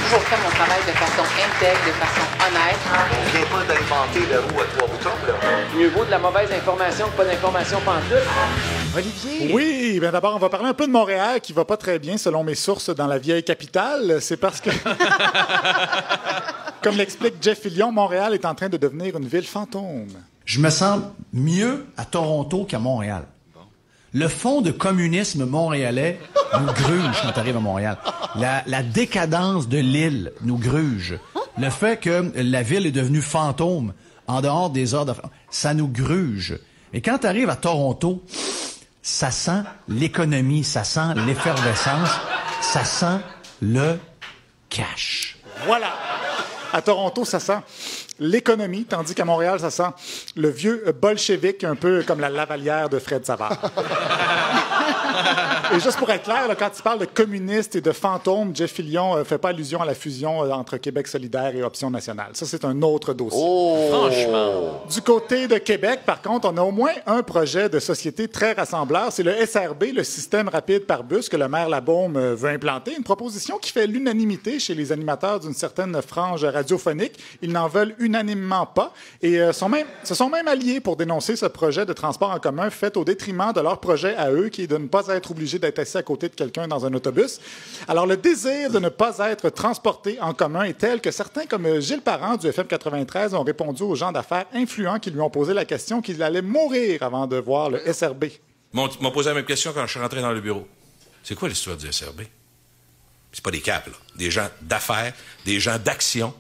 toujours fait mon travail de façon intègre, de façon honnête. On vient pas d'inventer la roue à trois boutons, là. Mieux vaut de la mauvaise information que pas d'information pantoute. Olivier! Oui, bien d'abord, on va parler un peu de Montréal qui va pas très bien selon mes sources dans la vieille capitale. C'est parce que, comme l'explique Jeff Fillion, Montréal est en train de devenir une ville fantôme. Je me sens mieux à Toronto qu'à Montréal. Le fond de communisme montréalais nous gruge quand on arrive à Montréal. La décadence de l'île nous gruge. Le fait que la ville est devenue fantôme en dehors des heures de... ça nous gruge. Et quand tu arrives à Toronto, ça sent l'économie, ça sent l'effervescence, ça sent le cash. Voilà! À Toronto, ça sent l'économie, tandis qu'à Montréal, ça sent le vieux bolchevique, un peu comme la Lavalière de Fred Savard. Et juste pour être clair, là, quand il parle de communiste et de fantôme, Jeff Fillion ne fait pas allusion à la fusion entre Québec solidaire et Option nationale. Ça, c'est un autre dossier. Oh! Franchement. Du côté de Québec, par contre, on a au moins un projet de société très rassembleur. C'est le SRB, le système rapide par bus que le maire Labaume veut implanter. Une proposition qui fait l'unanimité chez les animateurs d'une certaine frange radiophonique. Ils n'en veulent unanimement pas et se sont même alliés pour dénoncer ce projet de transport en commun fait au détriment de leur projet à eux, qui est de ne pas être obligé d'être assis à côté de quelqu'un dans un autobus. Alors, le désir de ne pas être transporté en commun est tel que certains, comme Gilles Parent du FM 93, ont répondu aux gens d'affaires influents qui lui ont posé la question qu'il allait mourir avant de voir le SRB. M'ont posé la même question quand je suis rentré dans le bureau. C'est quoi l'histoire du SRB? C'est pas des caps, là. Des gens d'affaires, des gens d'action,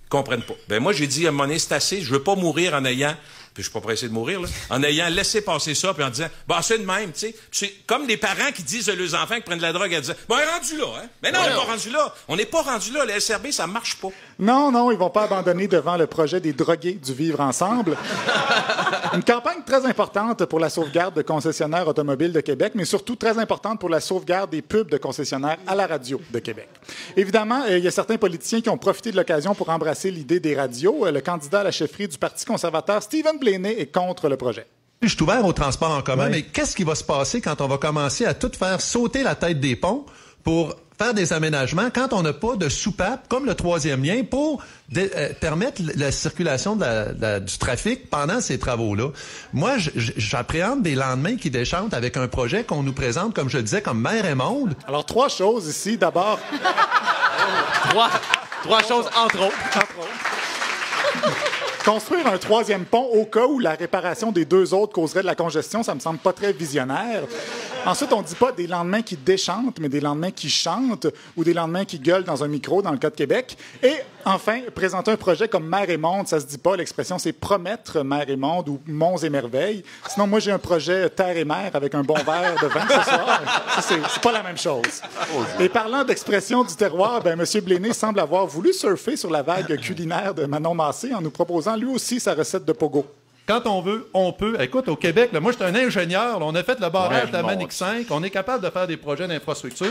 comprennent pas. Ben moi, j'ai dit à un moment donné, c'est assez, je veux pas mourir en ayant... Puis je suis pas pressé de mourir, là. En ayant laissé passer ça, puis en disant, bah, c'est de même, tu sais. C'est comme les parents qui disent à leurs enfants qui prennent de la drogue, ils disent, bon, on est rendu là, hein. Mais non, on n'est pas rendu là. On n'est pas rendu là. Le SRB, ça marche pas. Non, ils vont pas abandonner devant le projet des drogués du vivre ensemble. Une campagne très importante pour la sauvegarde de concessionnaires automobiles de Québec, mais surtout très importante pour la sauvegarde des pubs de concessionnaires à la radio de Québec. Évidemment, il y a certains politiciens qui ont profité de l'occasion pour embrasser l'idée des radios. Le candidat à la chefferie du Parti conservateur, Stephen Blaney, est contre le projet. Je suis ouvert au transport en commun, oui. Mais qu'est-ce qui va se passer quand on va commencer à tout faire sauter la tête des ponts pour faire des aménagements quand on n'a pas de soupape, comme le troisième lien, pour permettre la circulation du trafic pendant ces travaux-là? Moi, j'appréhende des lendemains qui déchantent avec un projet qu'on nous présente, comme je le disais, comme mer et monde. Alors, trois choses ici. D'abord... Trois choses, entre autres. Construire un troisième pont au cas où la réparation des deux autres causerait de la congestion, ça me semble pas très visionnaire. Ensuite, on ne dit pas des lendemains qui déchantent, mais des lendemains qui chantent ou des lendemains qui gueulent dans un micro, dans le cas de Québec. Et enfin, présenter un projet comme Mer et Monde, ça se dit pas. L'expression, c'est promettre Mer et Monde ou Monts et Merveilles. Sinon, moi, j'ai un projet Terre et Mer avec un bon verre de vin ce soir. Ça, c'est pas la même chose. Et parlant d'expression du terroir, ben, M. Blaney semble avoir voulu surfer sur la vague culinaire de Manon Massé en nous proposant lui aussi sa recette de pogo. Quand on veut, on peut. Écoute, au Québec, là, moi, je suis un ingénieur. Là, on a fait le barrage de la Manic 5. On est capable de faire des projets d'infrastructure.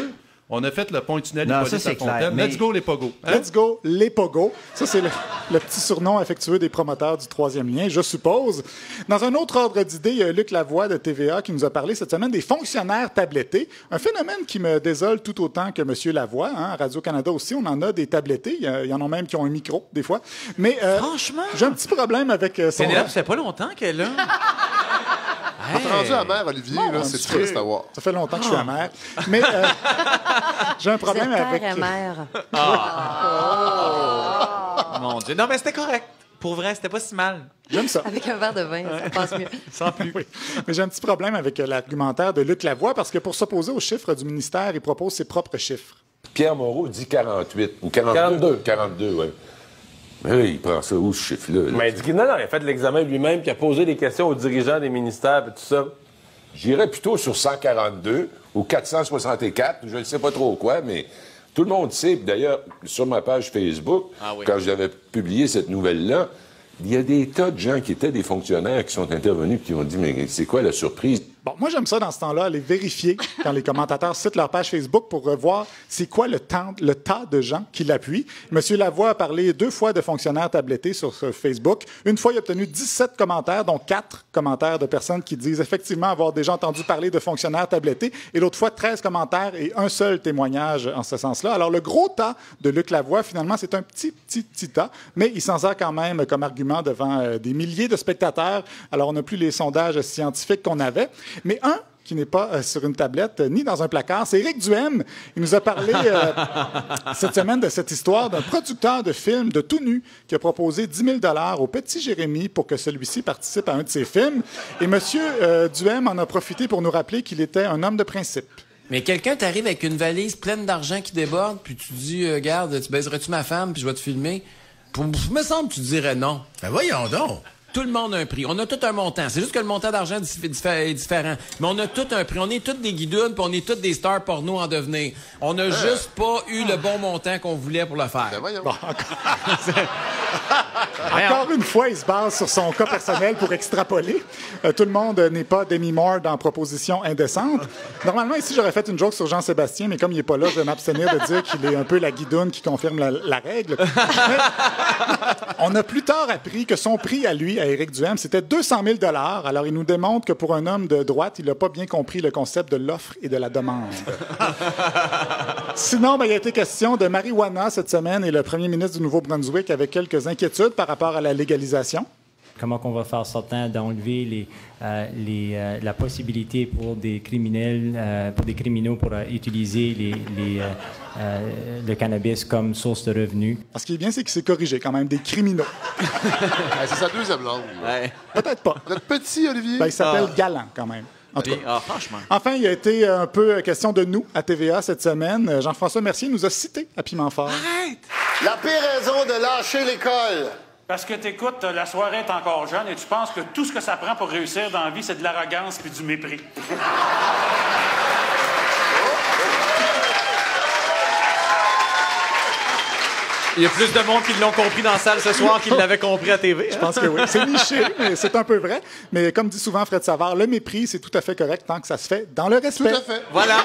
On a fait le pont-tunnel Hippolyte à Fontaine. Mais... Let's go, les pogos. Hein? Let's go, les pogos. Ça, c'est le petit surnom affectueux des promoteurs du troisième lien, je suppose. Dans un autre ordre d'idée, il y a Luc Lavoie de TVA qui nous a parlé cette semaine des fonctionnaires tablettés. Un phénomène qui me désole tout autant que M. Lavoie. Hein. À Radio-Canada aussi, on en a des tablettés. Il y en a même qui ont un micro, des fois. Mais franchement, j'ai un petit problème avec son... Pénélope, ça fait pas longtemps qu'elle a... Hey. T'es rendu amer, Olivier, là, c'est triste à voir. Ça fait longtemps que je suis amer. Mais j'ai un problème avec... amère. Mon Dieu. Non, mais c'était correct. Pour vrai, c'était pas si mal. J'aime ça. Avec un verre de vin, ça passe mieux. Sans plus. Oui. Mais j'ai un petit problème avec l'argumentaire de Luc Lavoie parce que pour s'opposer aux chiffres du ministère, il propose ses propres chiffres. Pierre Moreau dit 48 ou 42. 42, oui. Mais là, il prend ça où, ce chiffre-là? Mais il dit que non, il a fait l'examen lui-même, puis il a posé des questions aux dirigeants des ministères, et tout ça. J'irais plutôt sur 142 ou 464, je ne sais pas trop quoi, mais tout le monde sait. D'ailleurs, sur ma page Facebook, quand j'avais publié cette nouvelle-là, il y a des tas de gens qui étaient des fonctionnaires qui sont intervenus et qui ont dit « Mais c'est quoi la surprise? » Bon, moi, j'aime ça dans ce temps-là, aller vérifier quand les commentateurs citent leur page Facebook pour revoir c'est quoi le tas de gens qui l'appuient. M. Lavoie a parlé 2 fois de fonctionnaires tablettés sur Facebook. Une fois, il a obtenu 17 commentaires, dont 4 commentaires de personnes qui disent effectivement avoir déjà entendu parler de fonctionnaires tablettés. Et l'autre fois, 13 commentaires et un seul témoignage en ce sens-là. Alors, le gros tas de Luc Lavoie, finalement, c'est un petit tas, mais il s'en sert quand même comme argument devant des milliers de spectateurs. Alors, on n'a plus les sondages scientifiques qu'on avait. Mais un qui n'est pas sur une tablette ni dans un placard, c'est Éric Duhem. Il nous a parlé cette semaine de cette histoire d'un producteur de films de tout nu qui a proposé 10 000 $ au petit Jérémy pour que celui-ci participe à un de ses films. Et M. Duhem en a profité pour nous rappeler qu'il était un homme de principe. Mais quelqu'un t'arrive avec une valise pleine d'argent qui déborde, puis tu dis, regarde, tu baiserais-tu ma femme, puis je vais te filmer? Me semble que tu dirais non. Ben voyons donc. Tout le monde a un prix. On a tout un montant. C'est juste que le montant d'argent est différent. Mais on a tout un prix. On est tous des guidounes, puis on est tous des stars porno en devenir. On n'a juste pas eu le bon montant qu'on voulait pour le faire. Bon, encore une fois, il se base sur son cas personnel pour extrapoler. Tout le monde n'est pas Demi Moore dans Proposition indécente. Normalement, ici, j'aurais fait une joke sur Jean-Sébastien, mais comme il n'est pas là, je vais m'abstenir de dire qu'il est un peu la guidoune qui confirme la règle. Mais on a plus tard appris que son prix à lui, à Éric Duhem, c'était 200 000 $. Alors, il nous démontre que pour un homme de droite, il n'a pas bien compris le concept de l'offre et de la demande. Sinon, il a été question de marijuana cette semaine et le premier ministre du Nouveau-Brunswick avait quelques inquiétudes par rapport à la légalisation. Comment on va faire sortant d'enlever la possibilité pour des criminels, pour des criminaux pour utiliser le cannabis comme source de revenus. Ce qui est bien, c'est qu'il s'est corrigé quand même, des criminaux. C'est sa deuxième langue. Ouais. Peut-être pas. Notre petit Olivier. Il s'appelle Galant quand même. En tout cas. Franchement. Enfin, il a été un peu question de nous à TVA cette semaine. Jean-François Mercier nous a cité à Piment-Fort. Arrête! La pire raison de lâcher l'école. Parce que t'écoutes, la soirée est encore jeune et tu penses que tout ce que ça prend pour réussir dans la vie, c'est de l'arrogance puis du mépris. Il y a plus de monde qui l'ont compris dans la salle ce soir qu'ils l'avaient compris à TV. Je pense que oui. C'est niché, mais c'est un peu vrai. Mais comme dit souvent Fred Savard, le mépris, c'est tout à fait correct tant que ça se fait dans le respect. Tout à fait. Voilà.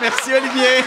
Merci, Olivier.